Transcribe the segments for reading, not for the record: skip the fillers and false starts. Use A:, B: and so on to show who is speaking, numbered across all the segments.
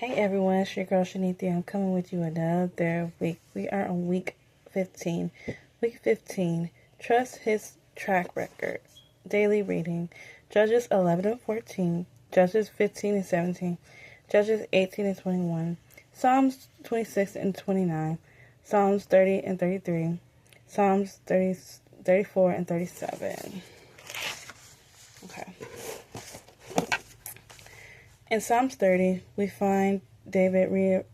A: Hey everyone, it's your girl Shanithia. I'm coming with you another week. We are on week 15. Week 15, trust his track record. Daily reading, Judges 11 and 14, Judges 15 and 17, Judges 18 and 21, Psalms 26 and 29, Psalms 30 and 33, Psalms 30, 34 and 37. Okay. In Psalms 30, we find David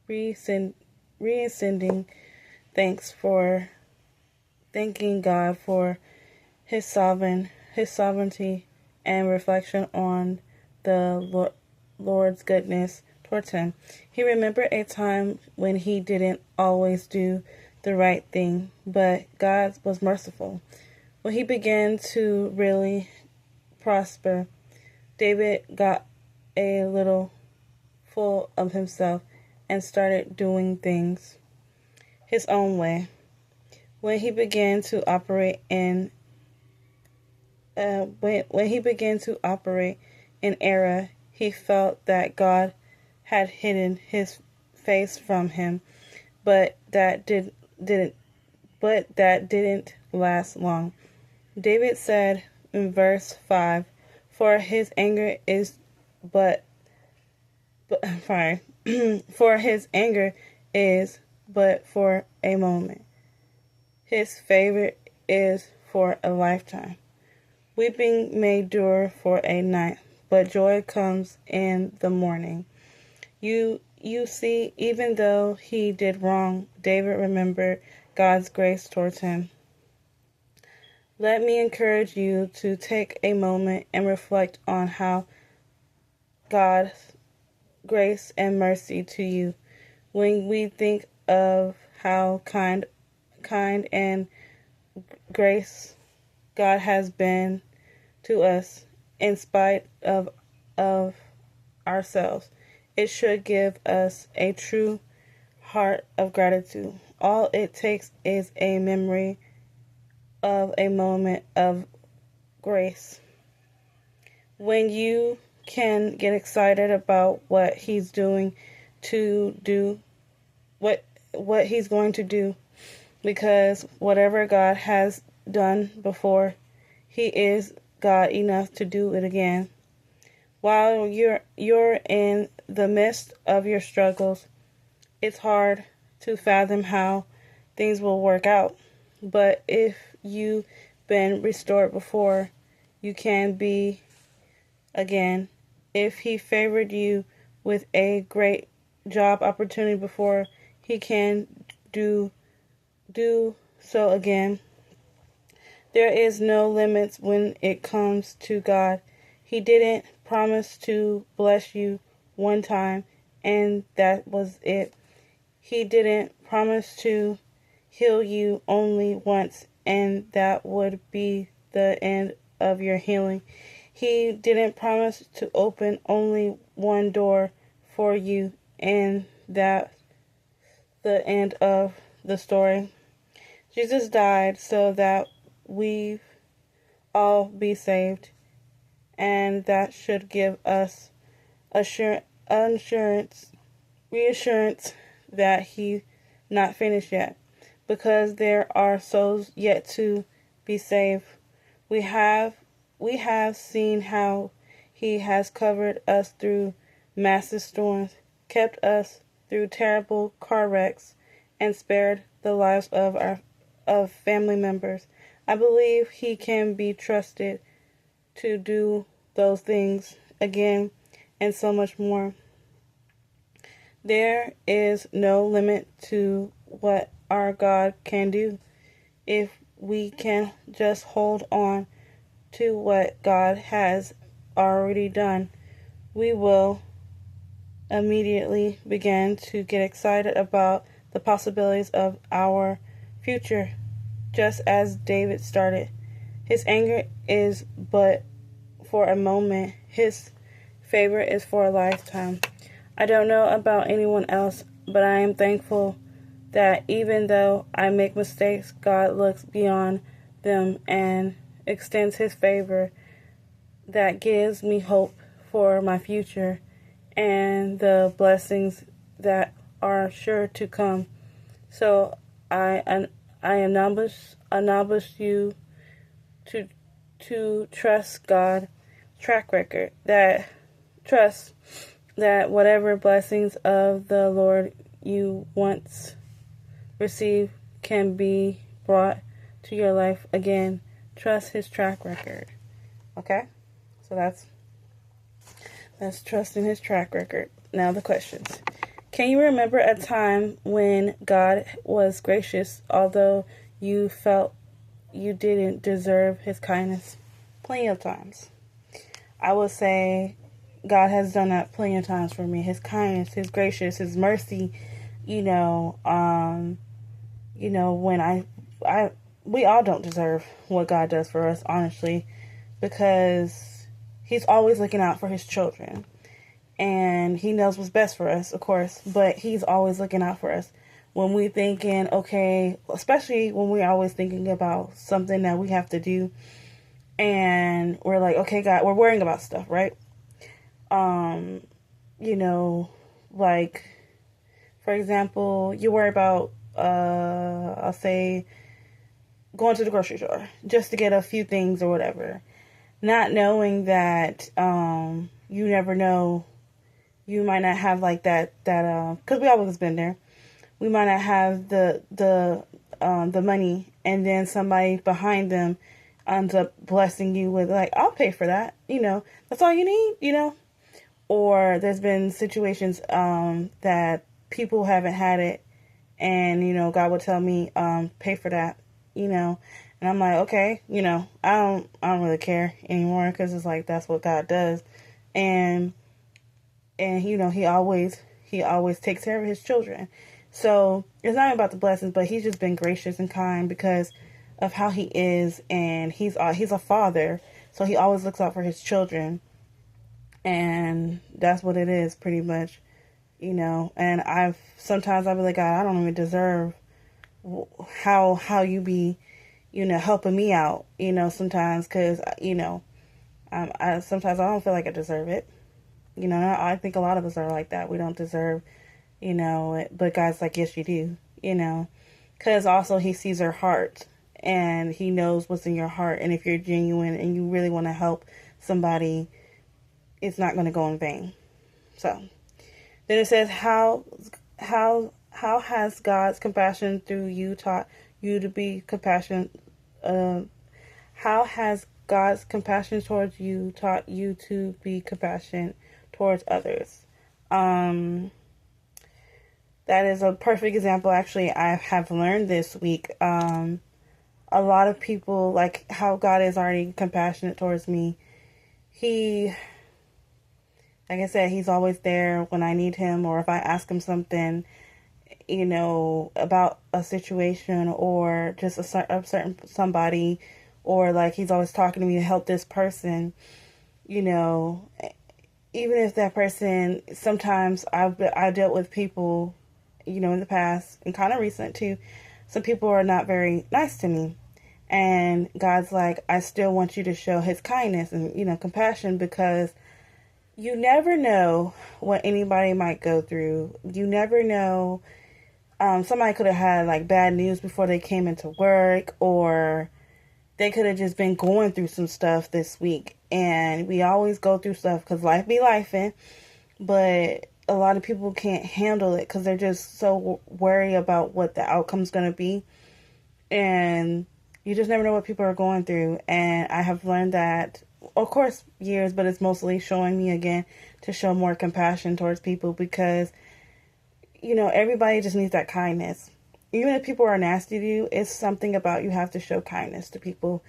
A: reascending thanking God for his sovereignty and reflection on the Lord's goodness towards him. He remembered a time when he didn't always do the right thing, but God was merciful. When he began to really prosper, David got a little full of himself and started doing things his own way. When he began to operate in error, he felt that God had hidden his face from him, but that didn't last long. David said in verse 5, For his anger is but for a moment. His favor is for a lifetime. Weeping may endure for a night, but joy comes in the morning. You see, even though he did wrong, David remembered God's grace towards him. Let me encourage you to take a moment and reflect on how God's grace and mercy to you. When we think of how kind and grace God has been to us in spite of ourselves, it should give us a true heart of gratitude. All it takes is a memory of a moment of grace. When you can get excited about what he's doing to do what he's going to do, because whatever God has done before, he is God enough to do it again. While you're in the midst of your struggles, it's hard to fathom how things will work out. But if you've been restored before, you can be again. If he favored you with a great job opportunity before, he can do so again. There is no limits when it comes to God. He didn't promise to bless you one time and that was it. He didn't promise to heal you only once and that would be the end of your healing. He didn't promise to open only one door for you and that's the end of the story. Jesus died so that we all be saved, and that should give us reassurance that he's not finished yet, because there are souls yet to be saved. We have seen how he has covered us through massive storms, kept us through terrible car wrecks, and spared the lives of family members. I believe he can be trusted to do those things again and so much more. There is no limit to what our God can do if we can just hold on to what God has already done. We will immediately begin to get excited about the possibilities of our future, just as David started. His anger is but for a moment. His favor is for a lifetime. I don't know about anyone else, but I am thankful that even though I make mistakes, God looks beyond them and extends his favor that gives me hope for my future and the blessings that are sure to come. So I admonish you to trust God track record, that trust that whatever blessings of the Lord you once received can be brought to your life again. Trust his track record. Okay? So that's trusting his track record. Now the questions. Can you remember a time when God was gracious although you felt you didn't deserve his kindness? Plenty of times. I would say God has done that plenty of times for me. His kindness, his gracious, his mercy, when we all don't deserve what God does for us, honestly, because he's always looking out for his children. And he knows what's best for us, of course, but he's always looking out for us. When we thinking, okay, especially when we're always thinking about something that we have to do, and we're like, okay, God, we're worrying about stuff, right? Like, for example, you worry about, I'll say, going to the grocery store just to get a few things or whatever, not knowing that you never know, you might not have like that because we always been there. We might not have the money, and then somebody behind them ends up blessing you with like, I'll pay for that. That's all you need. Or there's been situations that people haven't had it, and God would tell me, pay for that. And I'm like, okay, I don't really care anymore, because it's like that's what God does, and he always takes care of his children. So it's not about the blessings, but he's just been gracious and kind because of how he is, and he's a father, so he always looks out for his children, and that's what it is pretty much, And sometimes I'll be like, God, I don't even deserve how you be, helping me out, sometimes, because sometimes I don't feel like I deserve it. I think a lot of us are like that. We don't deserve, but God's like, yes, you do, because also he sees our heart, and he knows what's in your heart. And if you're genuine and you really want to help somebody, it's not going to go in vain. So then it says, how has God's compassion through you taught you to be compassionate? How has God's compassion towards you taught you to be compassionate towards others? That is a perfect example. Actually, I have learned this week. A lot of people, like how God is already compassionate towards me. Like I said, he's always there when I need him, or if I ask him something, about a situation, or just a certain somebody, or like he's always talking to me to help this person, even if that person, sometimes I dealt with people, in the past, and kind of recent too, some people are not very nice to me. And God's like, I still want you to show his kindness and, compassion, because you never know what anybody might go through. You never know. Somebody could have had like bad news before they came into work, or they could have just been going through some stuff this week. And we always go through stuff because life be lifing, but a lot of people can't handle it because they're just so worried about what the outcome's going to be. And you just never know what people are going through. And I have learned that, of course, years, but it's mostly showing me again to show more compassion towards people, because, everybody just needs that kindness. Even if people are nasty to you, it's something about you have to show kindness to people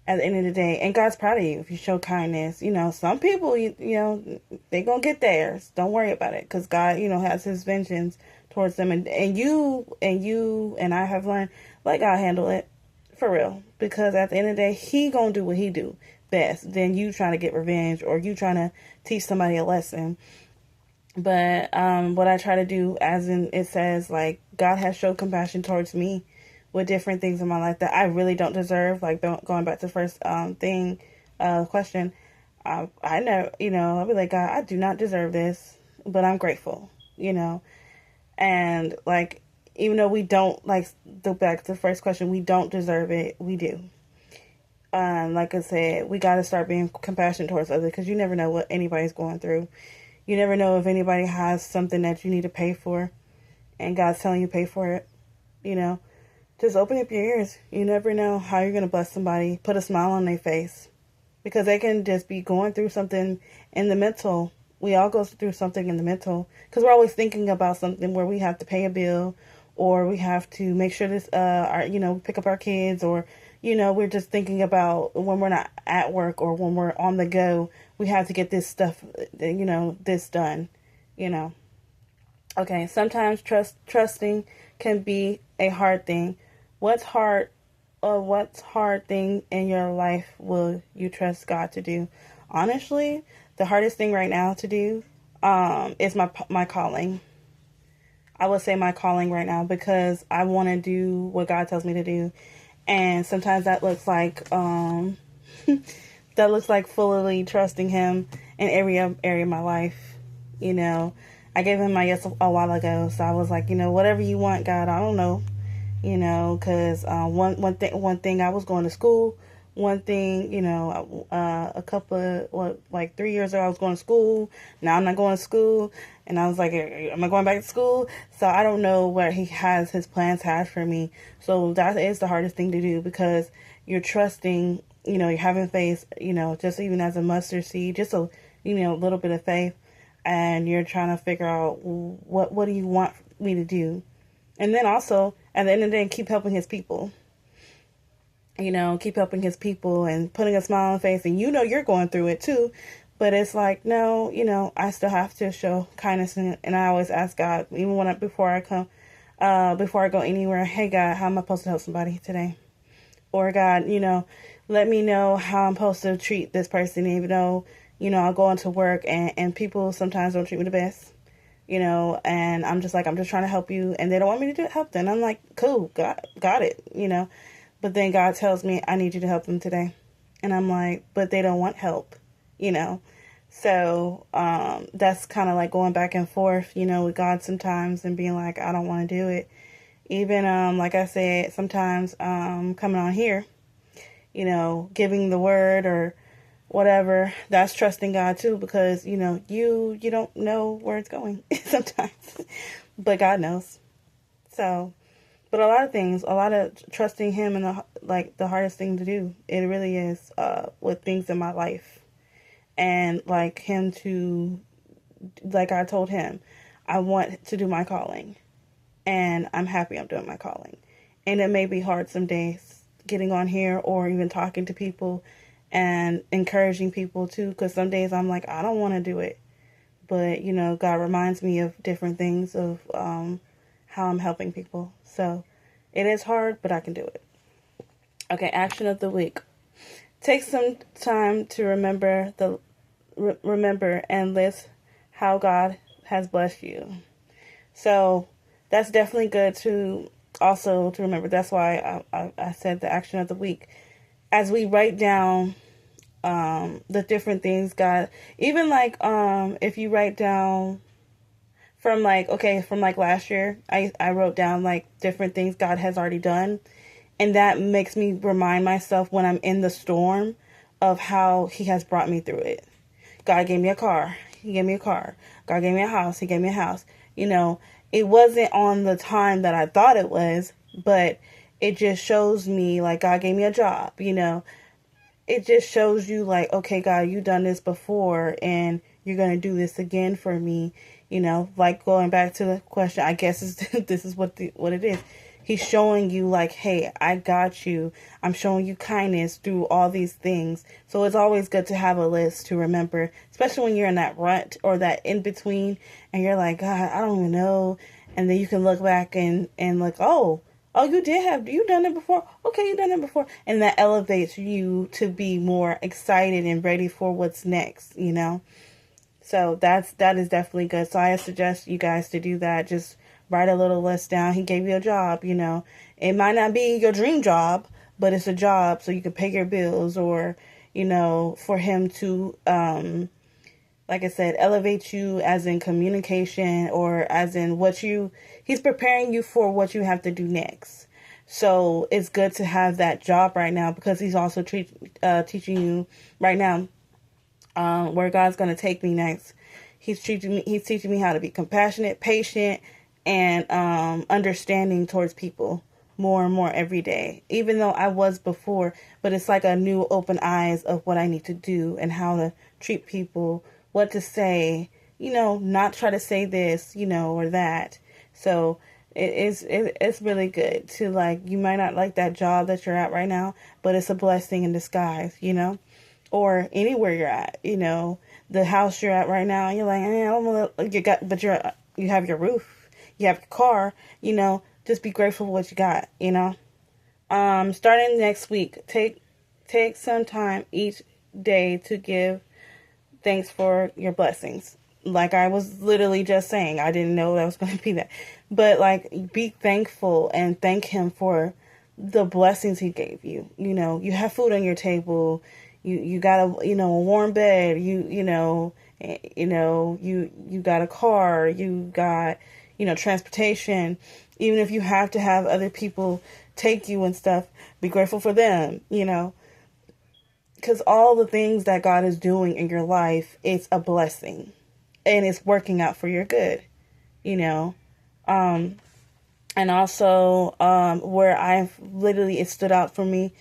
A: at the end of the day. And God's proud of you if you show kindness. Some people, they going to get theirs. Don't worry about it, because God, has his vengeance towards them. And you and I have learned, let God handle it. For real. Because at the end of the day, he going to do what he do best than you trying to get revenge, or you trying to teach somebody a lesson. But what I try to do, as in it says, like, God has showed compassion towards me with different things in my life that I really don't deserve. Like, going back to the first question, I never, I'll be like, God, I do not deserve this. but I'm grateful, you know. And like, even though we don't, like, go back to the first question, we don't deserve it, we do. Like I said, we got to start being compassionate towards others, because you never know what anybody's going through. You never know if anybody has something that you need to pay for, and God's telling you to pay for it. You know, just open up your ears. You never know how you're going to bless somebody, put a smile on their face, because they can just be going through something in the mental. We all go through something in the mental, because we're always thinking about something where we have to pay a bill, or we have to make sure this, pick up our kids, or, we're just thinking about when we're not at work or when we're on the go, we have to get this stuff, this done, Okay, sometimes trusting can be a hard thing. What's hard, or what's hard thing in your life will you trust God to do? Honestly, the hardest thing right now to do is my calling. I would say my calling right now, because I want to do what God tells me to do, and sometimes that looks like fully trusting Him in every area of my life. I gave Him my yes a while ago, so I was like, whatever you want, God. I don't know, because one thing, I was going to school. One thing, a couple of, 3 years ago, I was going to school. Now I'm not going to school. And I was like, am I going back to school? So I don't know where He has His plans had for me. So that is the hardest thing to do, because you're trusting, you're having faith, just even as a mustard seed, just a, little bit of faith. And you're trying to figure out, what do you want me to do? And then also, at the end of the day, keep helping His people. Keep helping His people and putting a smile on the face. And you're going through it too. But it's like, no, I still have to show kindness. And I always ask God, even before I go anywhere, hey, God, how am I supposed to help somebody today? Or God, let me know how I'm supposed to treat this person, even though, I'll go into work and people sometimes don't treat me the best, and I'm just trying to help you, and they don't want me to help them. I'm like, cool, got it, But then God tells me, I need you to help them today. And I'm like, but they don't want help, So that's kind of like going back and forth, with God sometimes, and being like, I don't want to do it. Even, like I said, sometimes coming on here, giving the word or whatever, that's trusting God too, because, you don't know where it's going sometimes, but God knows. So, but a lot of trusting Him, and the hardest thing to do, it really is, with things in my life. And Him to, I told Him, I want to do my calling, and I'm happy I'm doing my calling. And it may be hard some days getting on here, or even talking to people and encouraging people too, because some days I'm like, I don't want to do it. But, God reminds me of different things of how I'm helping people. So it is hard, but I can do it. Okay, action of the week. Take some time to remember and list how God has blessed you. So that's definitely good to remember. That's why I said the action of the week. As we write down the different things God, even if you write down from last year, I wrote down different things God has already done, and that makes me remind myself when I'm in the storm of how He has brought me through it. God gave me a car. He gave me a car. God gave me a house. He gave me a house. It wasn't on the time that I thought it was, but it just shows me, God gave me a job, It just shows you, okay, God, you've done this before, and you're going to do this again for me, going back to the question, I guess this is what it is. He's showing you, hey, I got you. I'm showing you kindness through all these things. So it's always good to have a list to remember, especially when you're in that rut or that in between, and you're like, God, I don't even know. And then you can look back and oh, you done it before? Okay, you done it before. And that elevates you to be more excited and ready for what's next, So that is definitely good. So I suggest you guys to do that. Just write a little list down. He gave you a job, It might not be your dream job, but it's a job so you can pay your bills, or, for Him to like I said, elevate you as in communication or as in he's preparing you for what you have to do next. So it's good to have that job right now because he's also teaching you right now where God's going to take me next. He's teaching me how to be compassionate, patient, and understanding towards people more and more every day. Even though I was before, but it's like a new open eyes of what I need to do and how to treat people, what to say, not try to say this, or that. So it's really good to, like, you might not like that job that you're at right now, but it's a blessing in disguise, or anywhere you're at, the house you're at right now, you're like, you have your roof, you have your car, just be grateful for what you got, starting next week, take some time each day to give thanks for your blessings. Like I was literally just saying, I didn't know that was going to be that, but like, be thankful and thank him for the blessings he gave you. You have food on your table, you got a warm bed, you got a car, you got transportation. Even if you have to have other people take you and stuff, be grateful for them, because all the things that God is doing in your life, it's a blessing and it's working out for your good, and also where it stood out for me.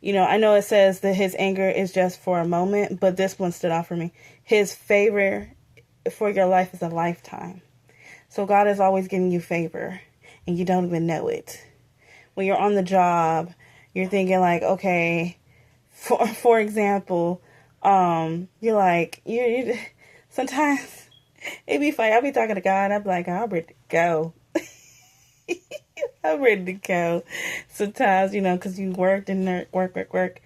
A: I know it says that his anger is just for a moment, but this one stood out for me. His favor for your life is a lifetime. So God is always giving you favor and you don't even know it. When you're on the job, you're thinking like, okay, for example, you're like, you sometimes it'd be funny. I'll be talking to God and I'll be like, I'm ready to go. I'm ready to go. Sometimes, because you worked and work.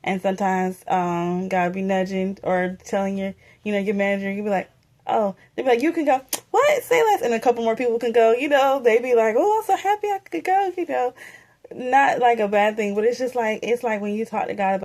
A: And sometimes God be nudging or telling your manager, you be like, oh, they'd be like, you can go. What? Say less. And a couple more people can go, they'd be like, oh, I'm so happy I could go, not like a bad thing, but it's just like, it's like when you talk to God about